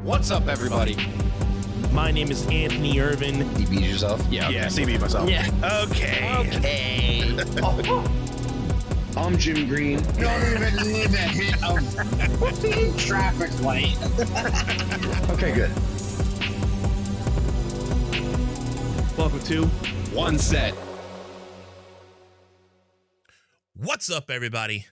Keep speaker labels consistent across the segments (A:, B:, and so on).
A: What's up, everybody?
B: My name is Anthony Irvin.
A: You beat yourself?
B: Yeah.
C: Yeah, CB myself.
B: Yeah.
A: Okay.
D: I'm Jim Green.
E: Don't even need a hit of traffic light.
A: Okay, good.
B: Welcome to
A: One set.
B: What's up, everybody?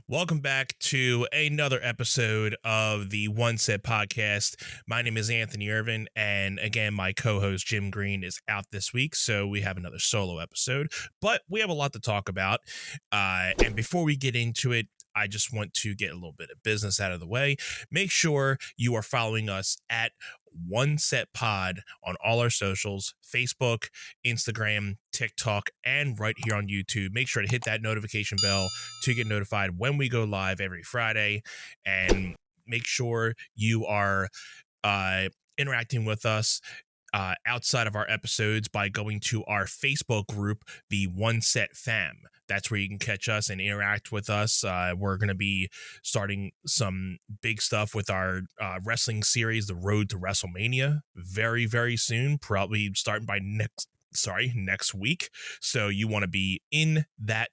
B: Welcome back to another episode of the One Set Podcast. My name is Anthony Irvin, and again, my co-host Jim Green is out this week, so we have another solo episode, but we have a lot to talk about. And before we get into it, I just want to get a little bit of business out of the way. Make sure you are following us at One Set Pod on all our socials, Facebook, Instagram, TikTok, and right here on YouTube. Make sure to hit that notification bell to get notified when we go live every Friday. And make sure you are interacting with us outside of our episodes by going to our Facebook group, the One Set Fam. That's where you can catch us and interact with us. We're going to be starting some big stuff with our wrestling series, The Road to WrestleMania, very, very soon, probably starting by next week. So you want to be in that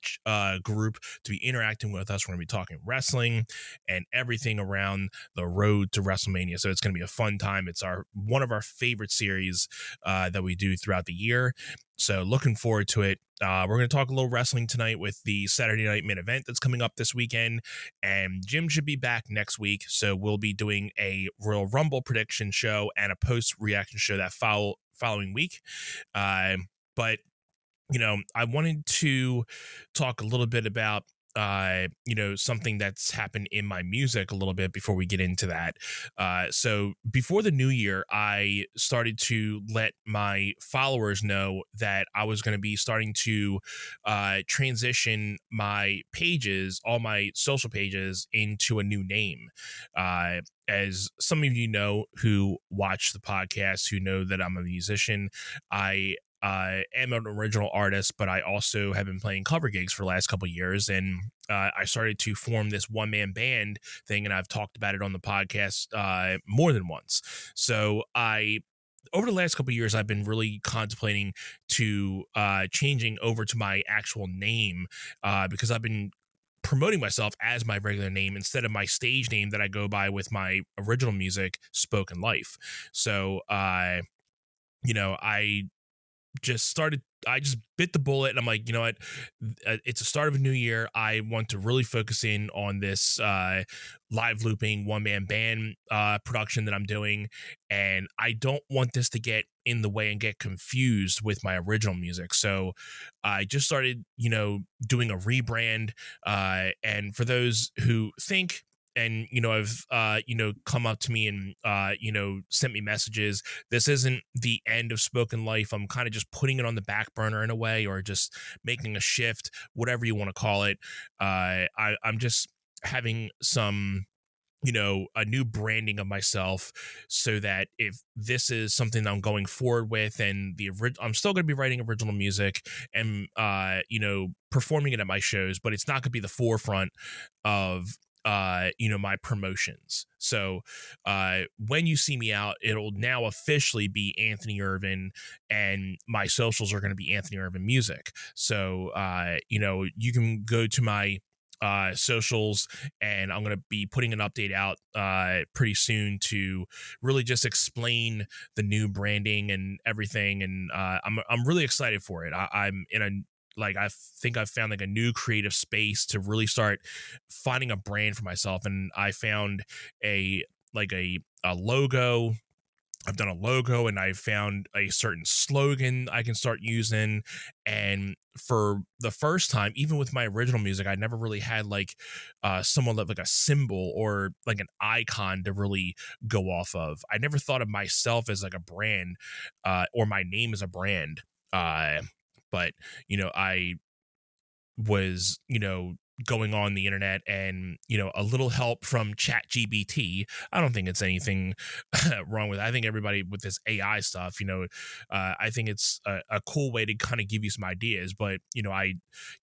B: group to be interacting with us. We're going to be talking wrestling and everything around the road to WrestleMania. So it's going to be a fun time. It's one of our favorite series that we do throughout the year. So looking forward to it. We're going to talk a little wrestling tonight with the Saturday Night Main Event that's coming up this weekend. And Jim should be back next week. So we'll be doing a Royal Rumble prediction show and a post-reaction show that following week. But, you know, I wanted to talk a little bit about something that's happened in my music a little bit before we get into that. So before the new year, I started to let my followers know that I was going to be starting to transition my pages, all my social pages, into a new name. As some of you know who watch the podcast, who know that I'm a musician, I am an original artist, but I also have been playing cover gigs for the last couple of years, and I started to form this one-man band thing, and I've talked about it on the podcast more than once. So over the last couple of years, I've been really contemplating to changing over to my actual name because I've been promoting myself as my regular name instead of my stage name that I go by with my original music, Spoken Life. So, I just bit the bullet, and I'm like, you know what, it's the start of a new year. I want to really focus in on this live looping one-man band production that I'm doing, and I don't want this to get in the way and get confused with my original music. So I just started, doing a rebrand, and for those who think, and, have, come up to me and, sent me messages, this isn't the end of Spoken Life. I'm kind of just putting it on the back burner in a way, or just making a shift, whatever you want to call it. I'm just having some, a new branding of myself, so that if this is something I'm going forward with, and I'm still going to be writing original music and, performing it at my shows, but it's not going to be the forefront of my promotions. So when you see me out, it'll now officially be Anthony Irvin, and my socials are going to be Anthony Irvin Music. So you can go to my socials, and I'm going to be putting an update out pretty soon to really just explain the new branding and everything, and I'm really excited for it. I'm in a I think I've found a new creative space to really start finding a brand for myself. And I found a logo. I've done a logo, and I found a certain slogan I can start using. And for the first time, even with my original music, I never really had someone like a symbol or like an icon to really go off of. I never thought of myself as like a brand, or my name as a brand. But, I was, going on the internet, and, a little help from ChatGPT. I don't think it's anything wrong with it. I think everybody with this AI stuff, I think it's a cool way to kind of give you some ideas. But, I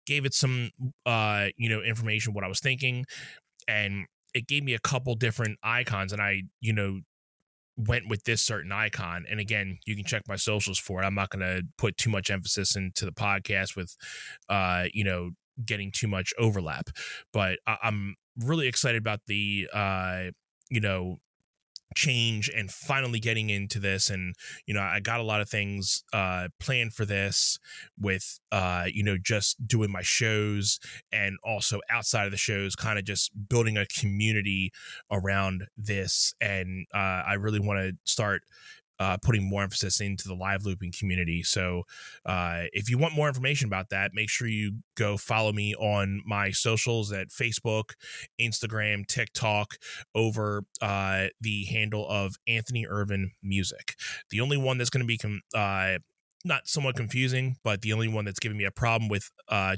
B: gave it some, information, what I was thinking, and it gave me a couple different icons, and I, went with this certain icon. And again, you can check my socials for it. I'm not going to put too much emphasis into the podcast with, getting too much overlap, but I'm really excited about the, you know, change and finally getting into this. And I got a lot of things planned for this with just doing my shows, and also outside of the shows, kind of just building a community around this. And I really want to start putting more emphasis into the live looping community. So if you want more information about that, make sure you go follow me on my socials at Facebook, Instagram, TikTok, over the handle of Anthony Irvin Music. The only one that's going to be not somewhat confusing, but the only one that's giving me a problem with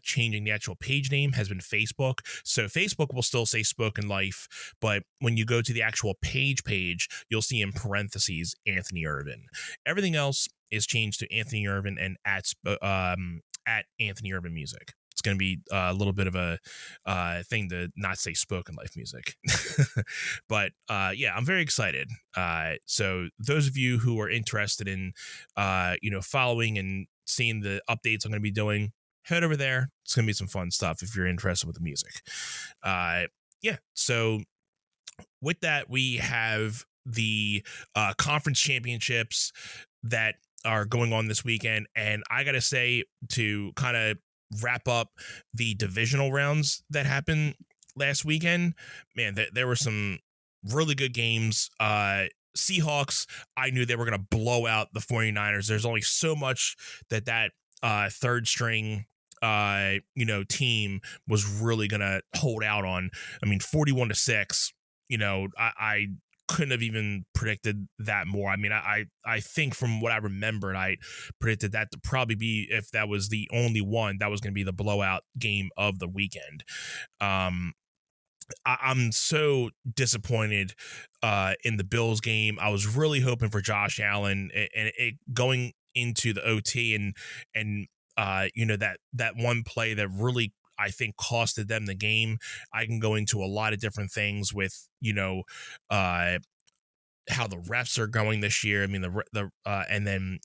B: changing the actual page name has been Facebook. So Facebook will still say Spoken Life, but when you go to the actual page, you'll see in parentheses Anthony Irvin. Everything else is changed to Anthony Irvin and at Anthony Irvin Music. It's going to be a little bit of a thing to not say Spoken Life Music. But I'm very excited. So those of you who are interested in, following and seeing the updates I'm going to be doing, head over there. It's going to be some fun stuff if you're interested with the music. So with that, we have the conference championships that are going on this weekend. And I got to say, to kind of wrap up the divisional rounds that happened last weekend, man, there were some really good games. Seahawks, I knew they were going to blow out the 49ers. There's only so much that third string team was really going to hold out on. I mean, 41-6, I couldn't have even predicted that more. I mean, I think from what I remembered, I predicted that to probably be, if that was the only one, that was going to be the blowout game of the weekend. I'm so disappointed in the Bills game. I was really hoping for Josh Allen, and it going into the OT and that one play that really, I think, costed them the game. I can go into a lot of different things with, how the refs are going this year. I mean, and then,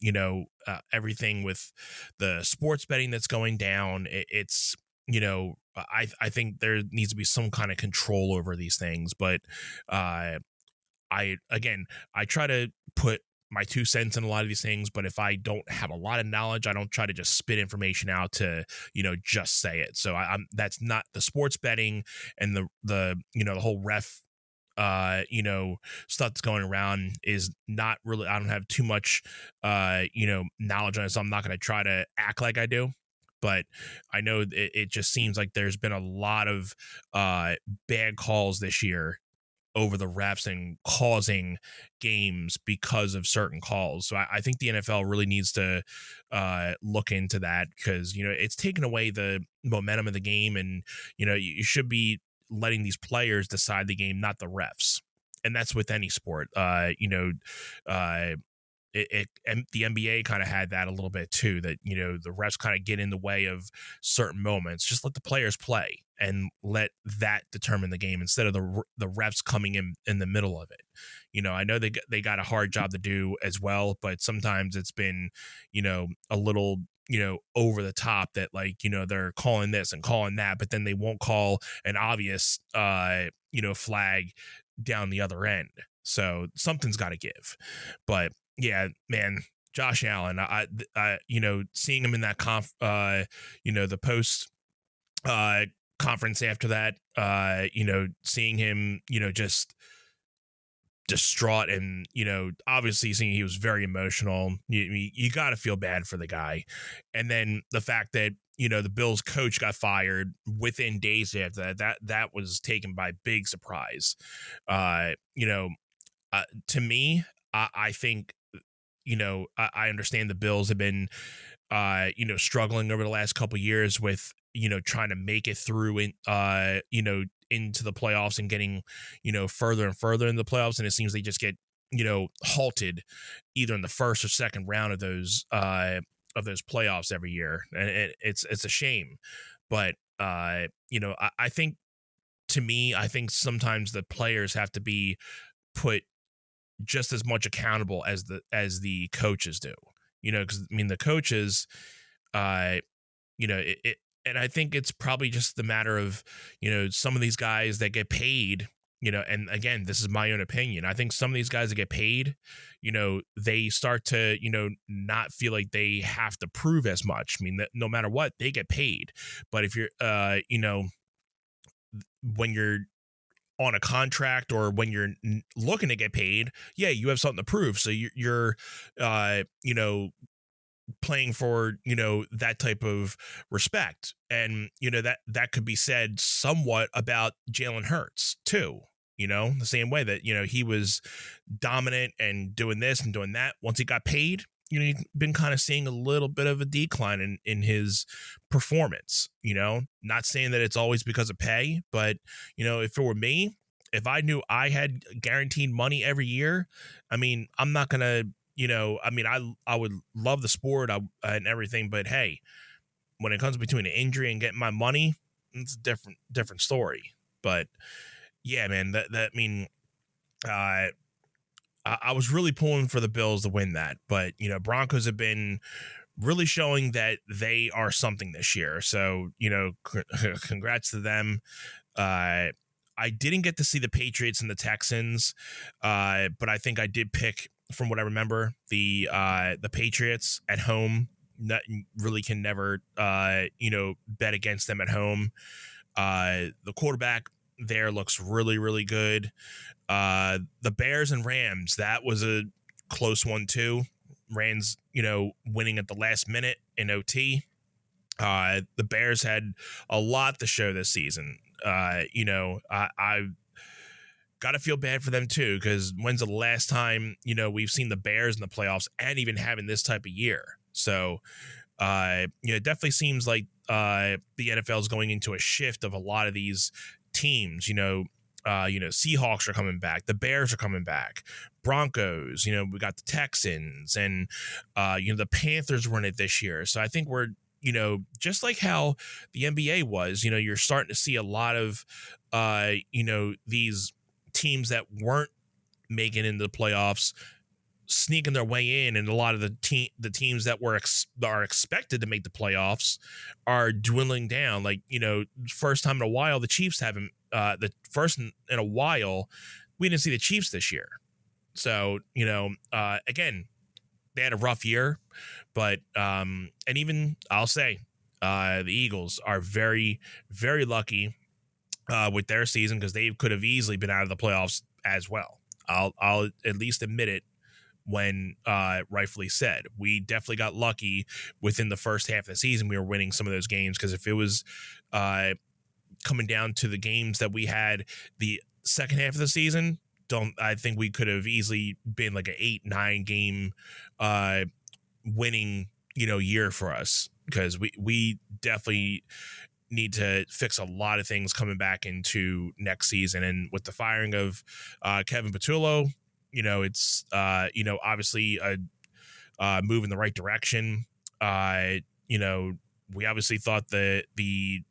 B: everything with the sports betting that's going down. It's, I think there needs to be some kind of control over these things, but I try to put my 2 cents in a lot of these things, but if I don't have a lot of knowledge, I don't try to just spit information out to, just say it. So that's not the sports betting and the whole ref, stuff that's going around is not really, I don't have too much, knowledge on it. So I'm not going to try to act like I do. But I know it just seems like there's been a lot of bad calls this year over the refs and causing games because of certain calls. So I think the NFL really needs to look into that, because, it's taken away the momentum of the game, and, you should be letting these players decide the game, not the refs. And that's with any sport. And the NBA kind of had that a little bit too, that, the refs kind of get in the way of certain moments. Just let the players play and let that determine the game, instead of the refs coming in the middle of it. I know they got a hard job to do as well, but sometimes it's been, a little, over the top, that, like, they're calling this and calling that, but then they won't call an obvious, flag down the other end. So something's got to give. But yeah, man, Josh Allen, I seeing him in that the post conference after that, seeing him, just distraught, and, obviously seeing he was very emotional. You got to feel bad for the guy. And then the fact that, the Bills coach got fired within days after that was taken by big surprise. To me, I think, I understand the Bills have been, struggling over the last couple of years with, trying to make it through in, into the playoffs and getting, further and further in the playoffs. And it seems they just get, halted either in the first or second round of those playoffs every year. And it's a shame. But, I think, to me, I think sometimes the players have to be put just as much accountable as the coaches do. Because I mean the coaches, it and I think it's probably just the matter of some of these guys that get paid. And again, this is my own opinion. I think some of these guys that get paid, they start to, not feel like they have to prove as much. I mean, that no matter what, they get paid. But if you're, when you're on a contract or when you're looking to get paid, yeah, you have something to prove. So you're playing for that type of respect, and that could be said somewhat about Jalen Hurts too. The same way that he was dominant and doing this and doing that. Once he got paid, you've been kind of seeing a little bit of a decline in his performance. Not saying that it's always because of pay, but if it were me, if I knew I had guaranteed money every year, I mean, I'm not gonna I mean, I would love the sport and everything, but hey, when it comes between an injury and getting my money, it's a different story. But yeah, man, that I mean, I was really pulling for the Bills to win that, but Broncos have been really showing that they are something this year. So congrats to them. I didn't get to see the Patriots and the Texans, but I think I did pick, from what I remember, the Patriots at home. Really can never bet against them at home. The quarterback there looks really, really good. The Bears and Rams, that was a close one too. Rams, winning at the last minute in OT. The Bears had a lot to show this season. I got to feel bad for them too, because when's the last time we've seen the Bears in the playoffs and even having this type of year? So it definitely seems like the NFL is going into a shift of a lot of these teams. Seahawks are coming back, the Bears are coming back, Broncos, we got the Texans, and the Panthers were in it this year. So I think we're just like how the NBA was, you're starting to see a lot of these teams that weren't making into the playoffs sneaking their way in, and a lot of the teams that are expected to make the playoffs are dwindling down. Like first time in a while, the Chiefs haven't. The first in a while, we didn't see the Chiefs this year. So again, they had a rough year, but and even I'll say the Eagles are very, very lucky with their season, because they could have easily been out of the playoffs as well. I'll at least admit it when rightfully said. We definitely got lucky within the first half of the season. We were winning some of those games, because if it was coming down to the games that we had the second half of the season, I think we could have easily been like an 8-9 game winning year for us, because we definitely need to fix a lot of things coming back into next season. And with the firing of Kevin Patullo, it's obviously a move in the right direction. We obviously thought the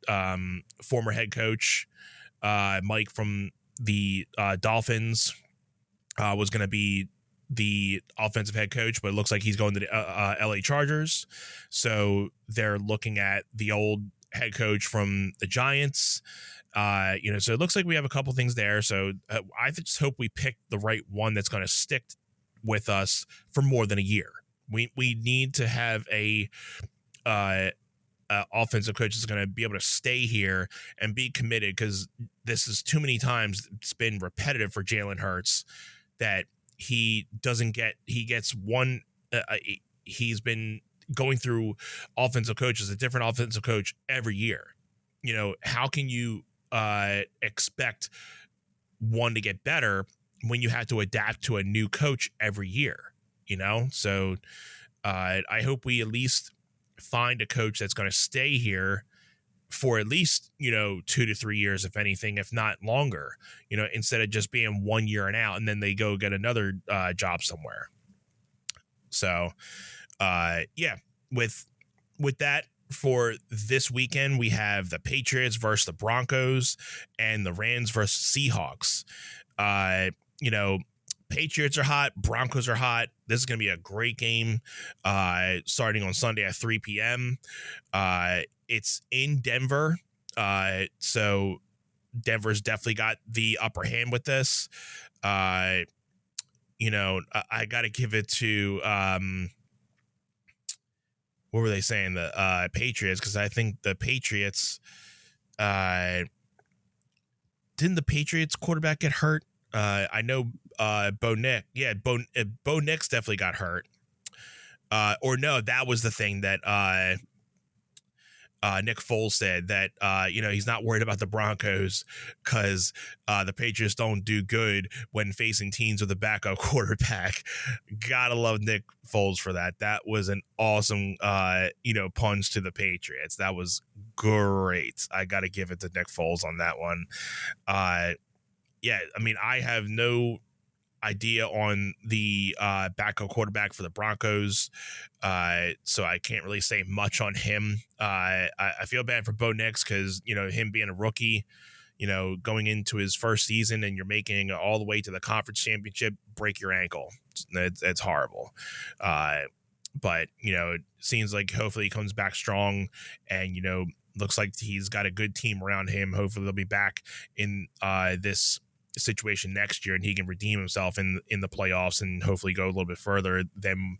B: former head coach Mike from the Dolphins was going to be the offensive head coach, but it looks like he's going to the LA Chargers. So they're looking at the old head coach from the Giants. So it looks like we have a couple things there. So I just hope we pick the right one that's going to stick with us for more than a year. We need to have a offensive coach that's going to be able to stay here and be committed, because this is too many times it's been repetitive for Jalen Hurts that he gets one. He's been going through offensive coaches, a different offensive coach every year. How can you expect one to get better when you have to adapt to a new coach every year? So I hope we at least find a coach that's going to stay here for at least 2 to 3 years, if anything, if not longer, instead of just being 1 year and out and then they go get another job somewhere. So with that, for this weekend, we have the Patriots versus the Broncos and the Rams versus Seahawks. Patriots are hot. Broncos are hot. This is going to be a great game starting on Sunday at 3 p.m. It's in Denver. So Denver's definitely got the upper hand with this. I got to give it to what were they saying? The Patriots, because I think the Patriots didn't the Patriots quarterback get hurt? I know Bo Nix. Yeah, Bo Nix definitely got hurt. Or no, that was the thing that Nick Foles said, that he's not worried about the Broncos because the Patriots don't do good when facing teams with a backup quarterback. Gotta love Nick Foles for that. That was an awesome punch to the Patriots. That was great. I gotta give it to Nick Foles on that one. I have no idea on the backup quarterback for the Broncos, so I can't really say much on him. I feel bad for Bo Nix because him being a rookie, going into his first season, and you're making it all the way to the conference championship, break your ankle. It's horrible. But it seems like hopefully he comes back strong, and looks like he's got a good team around him. Hopefully they'll be back in this situation next year, and he can redeem himself in the playoffs and hopefully go a little bit further than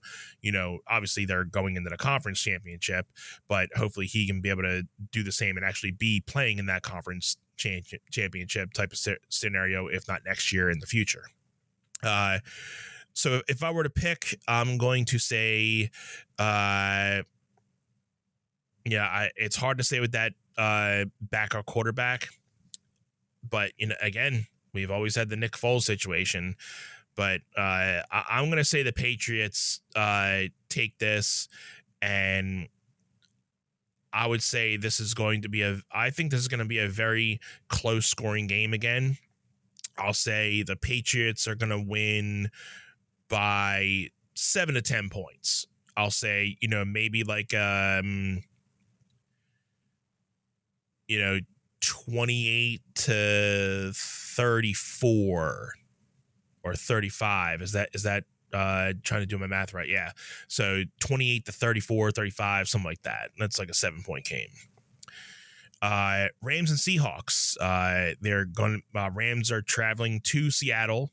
B: obviously they're going into the conference championship, but hopefully he can be able to do the same and actually be playing in that conference championship type of scenario, if not next year, in the future. So if I were to pick, I'm going to say it's hard to say with that backup quarterback, but again, we've always had the Nick Foles situation, but I'm going to say the Patriots take this, and I would say this is going to be I think this is going to be a very close scoring game again. I'll say the Patriots are going to win by 7 to 10 points. I'll say, maybe like 28 to 34 or 35. Is that trying to do my math right? Yeah. So 28 to 34, 35, something like that. That's like a 7-point game. Rams and Seahawks. Rams are traveling to Seattle.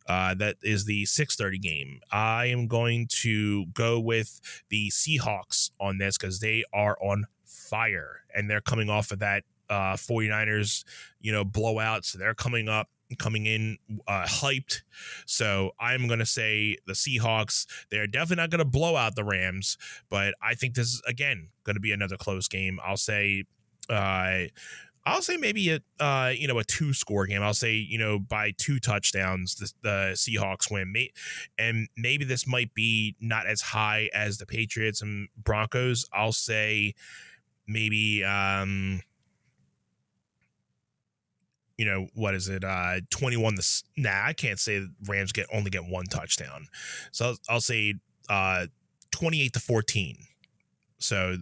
B: That is the 6:30 game. I am going to go with the Seahawks on this because they are on fire, and they're coming off of that 49ers, blowout. So they're coming in hyped. So I'm going to say the Seahawks. They're definitely not going to blow out the Rams, but I think this is, again, going to be another close game. I'll say maybe a 2-score game. I'll say, by 2 touchdowns, the Seahawks win. And maybe this might be not as high as the Patriots and Broncos. I'll say maybe, what is it? 21. I can't say the Rams only get 1 touchdown. So I'll say 28 to 14. So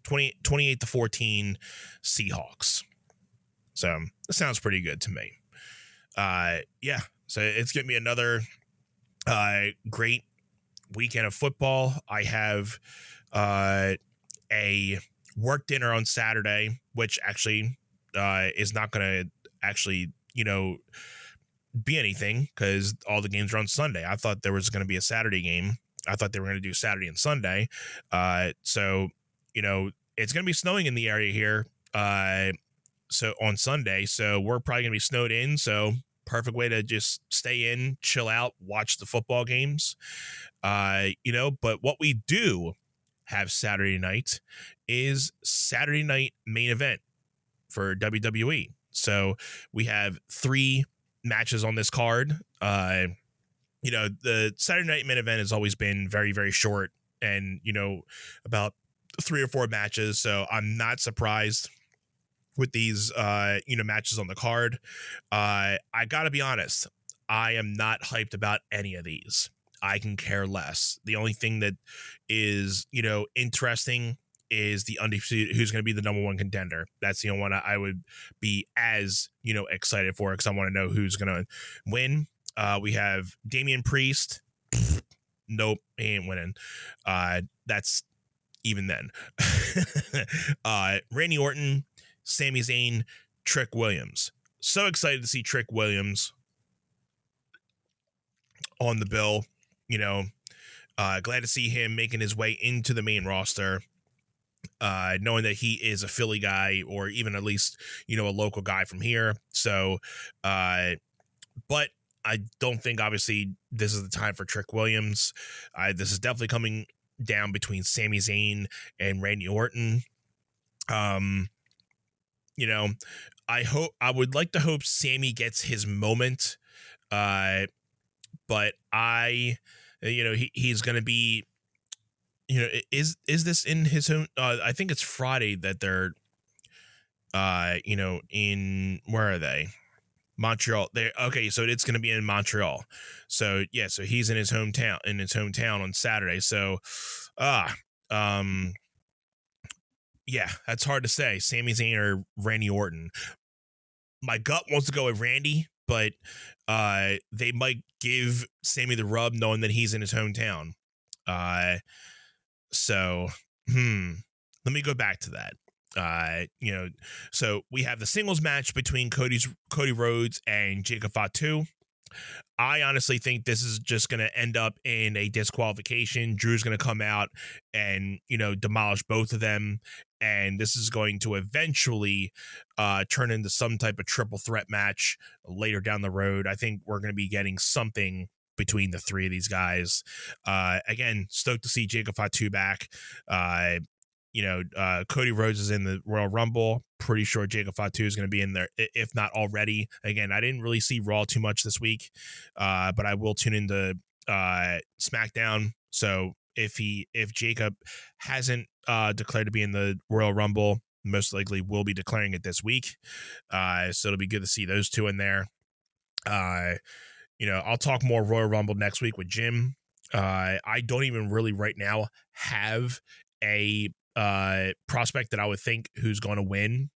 B: 28 to 14 Seahawks. So that sounds pretty good to me. So it's going to be another great weekend of football. I have a work dinner on Saturday, which actually is not going to actually, be anything because all the games are on Sunday. I thought there was going to be a Saturday game. I thought they were going to do Saturday and Sunday. So it's going to be snowing in the area here. So on Sunday, so we're probably going to be snowed in. So perfect way to just stay in, chill out, watch the football games. But what we do have Saturday night is Saturday night main event for WWE. So we have 3 matches on this card. The Saturday night main event has always been very, very short and, about 3 or 4 matches. So I'm not surprised with these, matches on the card. I gotta be honest. I am not hyped about any of these. I can care less. The only thing that is, interesting is the undisputed, who's going to be the number one contender. That's the only one I would be as, excited for, because I want to know who's going to win. We have Damian Priest. Nope, he ain't winning. That's even then. Randy Orton, Sami Zayn, Trick Williams. So excited to see Trick Williams on the bill. Glad to see him making his way into the main roster. Knowing that he is a Philly guy, or even at least, a local guy from here. So, but I don't think, obviously, this is the time for Trick Williams. This is definitely coming down between Sami Zayn and Randy Orton. I would like to hope Sami gets his moment. But he's going to be, is this in his own, I think it's Friday that they're, in, where are they? Montreal. Okay, so it's going to be in Montreal. So yeah, so he's in his hometown on Saturday. So, yeah, that's hard to say. Sami Zayn or Randy Orton. My gut wants to go with Randy, but they might give Sami the rub, knowing that he's in his hometown. So, let me go back to that. So we have the singles match between Cody Rhodes and Jacob Fatu. I honestly think this is just going to end up in a disqualification. Drew's going to come out and, demolish both of them. And this is going to eventually turn into some type of triple threat match later down the road. I think we're going to be getting something between the three of these guys. Again, stoked to see Jacob Fatu back. Cody Rhodes is in the Royal Rumble. Pretty sure Jacob Fatu is going to be in there, if not already. Again, I didn't really see Raw too much this week, but I will tune into SmackDown. So if Jacob hasn't declared to be in the Royal Rumble, most likely will be declaring it this week. So it'll be good to see those two in there. I'll talk more Royal Rumble next week with Jim. I don't even really right now have a prospect that I would think who's going to win.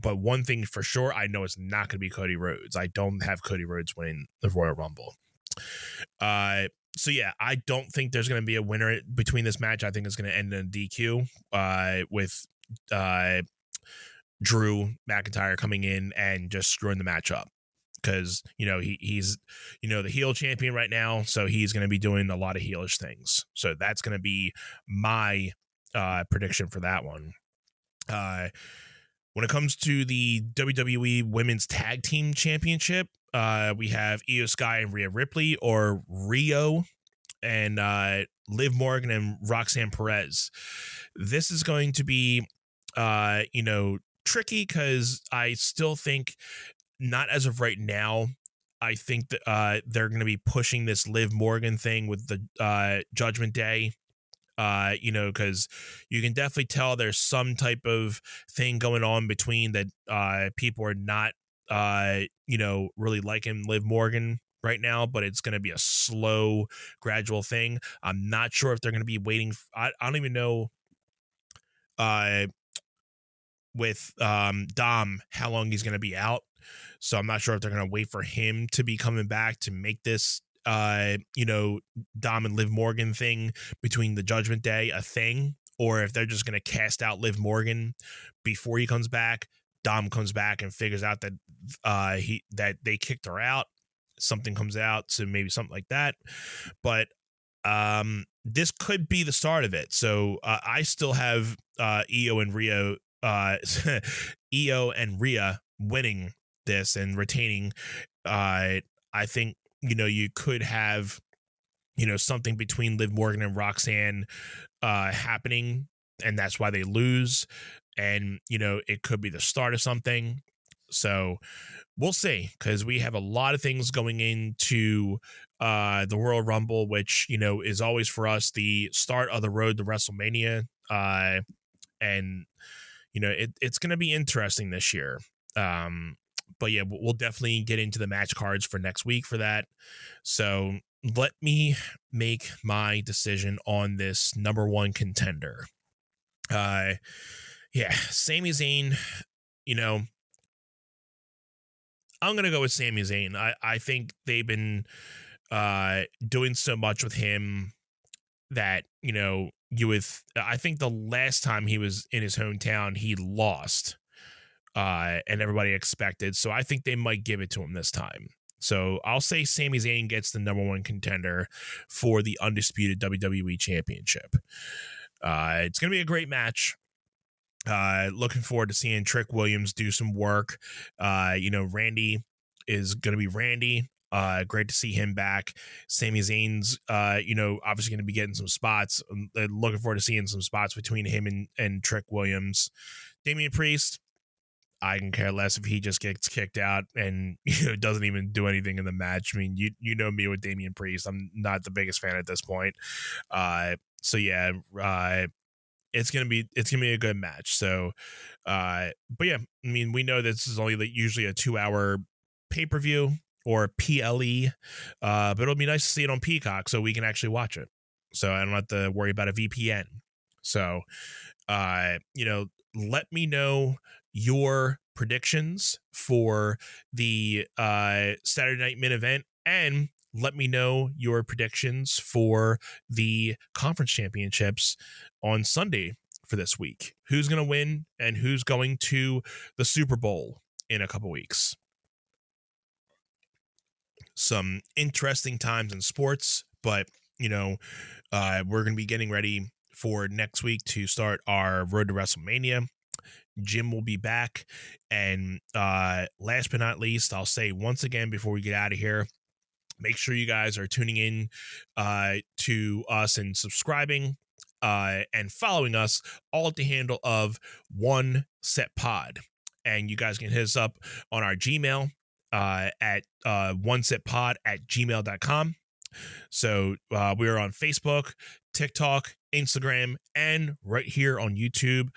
B: But one thing for sure, I know it's not going to be Cody Rhodes. I don't have Cody Rhodes winning the Royal Rumble. So yeah, I don't think there's going to be a winner between this match. I think it's going to end in a DQ with Drew McIntyre coming in and just screwing the match up. Because, he's, the heel champion right now. So he's going to be doing a lot of heelish things. So that's going to be my prediction for that one. When it comes to the WWE Women's Tag Team Championship, we have Io Sky and Rhea Ripley, or Rio, and Liv Morgan and Roxanne Perez. This is going to be, tricky, because I still think, not as of right now, I think that they're going to be pushing this Liv Morgan thing with the Judgment Day. Because you can definitely tell there's some type of thing going on between that. People are not, really liking Liv Morgan right now, but it's going to be a slow, gradual thing. I'm not sure if they're going to be waiting. I don't even know, with Dom, how long he's going to be out. So I'm not sure if they're going to wait for him to be coming back to make this Dom and Liv Morgan thing between the Judgment Day a thing, or if they're just going to cast out Liv Morgan before he comes back. Dom comes back and figures out that that they kicked her out. Something comes out, so maybe something like that. But this could be the start of it. So I still have Io and Rhea winning this and retaining. I think, you could have, something between Liv Morgan and Roxanne happening, and that's why they lose. And, it could be the start of something. So we'll see, because we have a lot of things going into the Royal Rumble, which, is always for us the start of the road to WrestleMania. And, it's going to be interesting this year. But yeah, we'll definitely get into the match cards for next week for that. So let me make my decision on this number one contender. Yeah, Sami Zayn, you know, I'm going to go with Sami Zayn. I think they've been doing so much with him that, I think the last time he was in his hometown, he lost, and everybody expected. So I think they might give it to him this time. So I'll say Sami Zayn gets the number one contender for the undisputed WWE Championship. It's going to be a great match. Looking forward to seeing Trick Williams do some work. Randy is going to be Randy. Great to see him back. Sami Zayn's, obviously going to be getting some spots. Looking forward to seeing some spots between him and Trick Williams. Damian Priest, I can care less if he just gets kicked out and doesn't even do anything in the match. I mean, you know me with Damian Priest. I'm not the biggest fan at this point. It's gonna be a good match. So, but yeah, I mean, we know this is only usually a 2-hour pay-per-view or PLE, but it'll be nice to see it on Peacock so we can actually watch it. So I don't have to worry about a VPN. So, let me know your predictions for the Saturday Night Main Event, and let me know your predictions for the conference championships on Sunday for this week. Who's going to win and who's going to the Super Bowl in a couple weeks. Some interesting times in sports, but, we're going to be getting ready for next week to start our road to WrestleMania. Jim will be back. And last but not least, I'll say once again before we get out of here, make sure you guys are tuning in to us and subscribing and following us all at the handle of One Set Pod. And you guys can hit us up on our Gmail at onesetpod@gmail.com. So we are on Facebook, TikTok, Instagram, and right here on YouTube.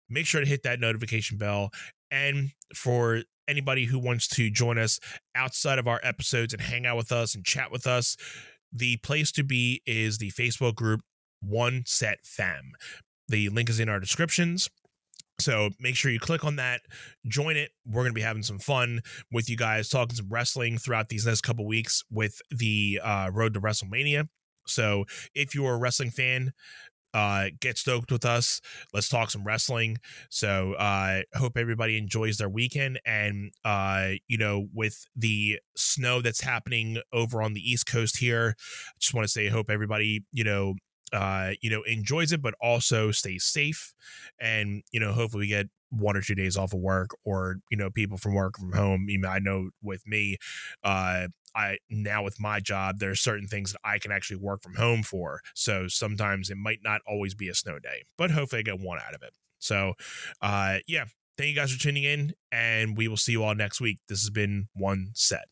B: Make sure to hit that notification bell. And for anybody who wants to join us outside of our episodes and hang out with us and chat with us, the place to be is the Facebook group One Set Fam. The link is in our descriptions. So make sure you click on that, join it. We're going to be having some fun with you guys, talking some wrestling throughout these next couple weeks with the road to WrestleMania. So if you're a wrestling fan, get stoked with us. Let's talk some wrestling. So hope everybody enjoys their weekend. And with the snow that's happening over on the East Coast here, I just want to say hope everybody enjoys it, but also stays safe. And hopefully we get 1 or 2 days off of work, or people from work from home. I know with me, I now with my job, there are certain things that I can actually work from home for. So sometimes it might not always be a snow day, but hopefully I get one out of it. So thank you guys for tuning in, and we will see you all next week. This has been One Set.